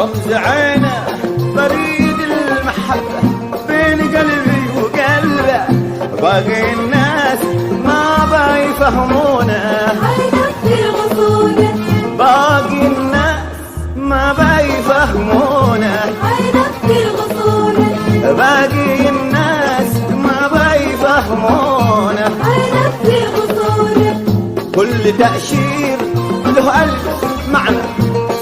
رمز عينه بريد المحبة بين قلبي وقلبه. باقي الناس ما بيفهمونه، باقي الناس ما بيفهمونه، باقي الناس ما بيفهمونه. كل تأشير له ألف معنى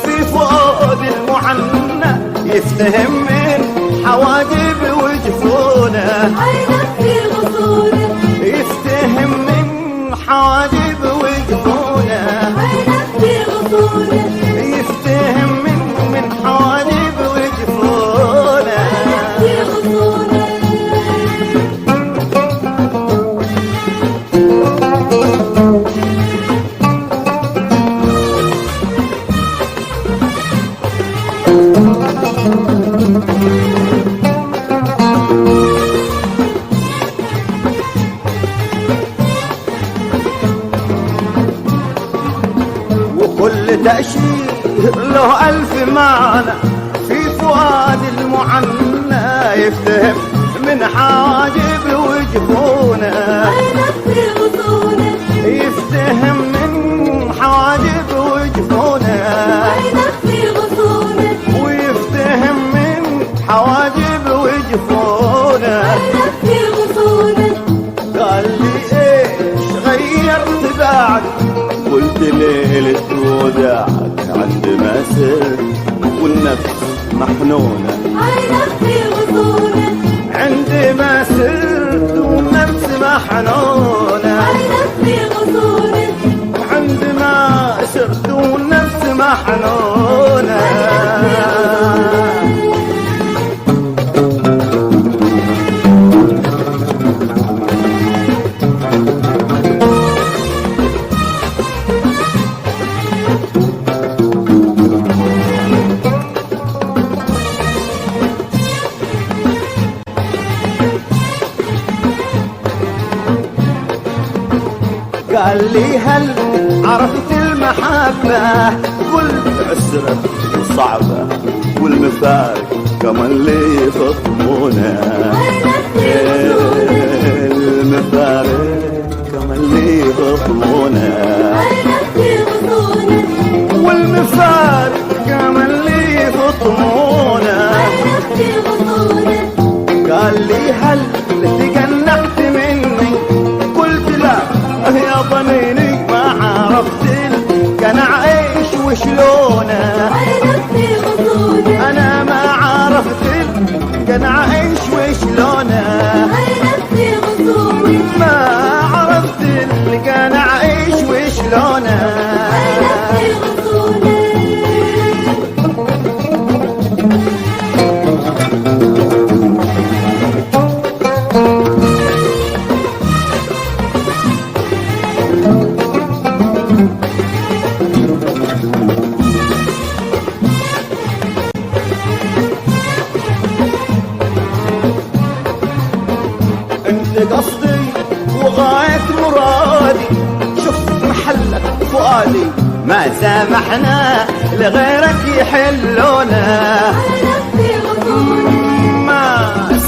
في فؤاد المعنى، يفتهم من حواجب وجفونه، يفتهم من حواجب وجفونه، يفتهم من حواجب وجفونه. وكل تأشير له ألف معنى في فؤاد المعنى، يفتهم من حواجب وجفونه، يفتهم من حواجب وجفونه، ويفتهم من حواجب وجفونه. قال لي ايش غيرت بعد؟ قلت ليلة وداعك عند ما سرت والنفس محنونة، عند ما سرت والنفس محنونة، عند ما سرت والنفس محنونة. قال لي هل عرفت المحبة؟ قلت عسرة وصعبة والمفارق كمان لي يفطمونا، المفارق كمان لي يفطمونا، والمفارق كمان لي يفطمونا. قال لي هل تقنعت مني؟ قلت لا يا ضنيني ما عرفت القناع ايش وشلونه، انا ما عرفت القناع ايش وشلونه، ما عرفت القناع ايش وشلونه. انت قصدي وغاية مرادي، شفت محلك فؤادي، ما سامحنا لغيرك يحلونا، ما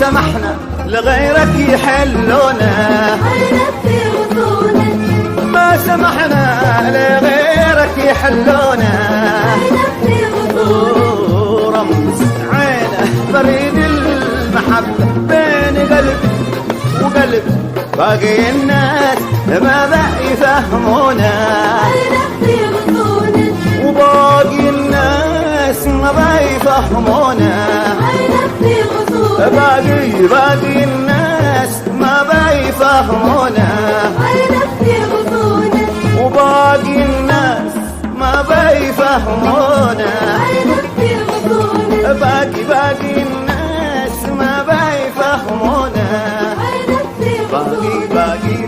سمحنا لغيرك يحلونا، ما سمحنا لغيرك يحلونا. رمز عينه بريد المحبة بين قلبي وقلب، باقي الناس ما بقى يفهمونا، وباقي الناس ما بقى يفهمونا، باقي الناس ما بقى يفهمونا، وباقي الناس ما بقى يفهمونا، باقي الناس ما بقى يفهمونا. باقي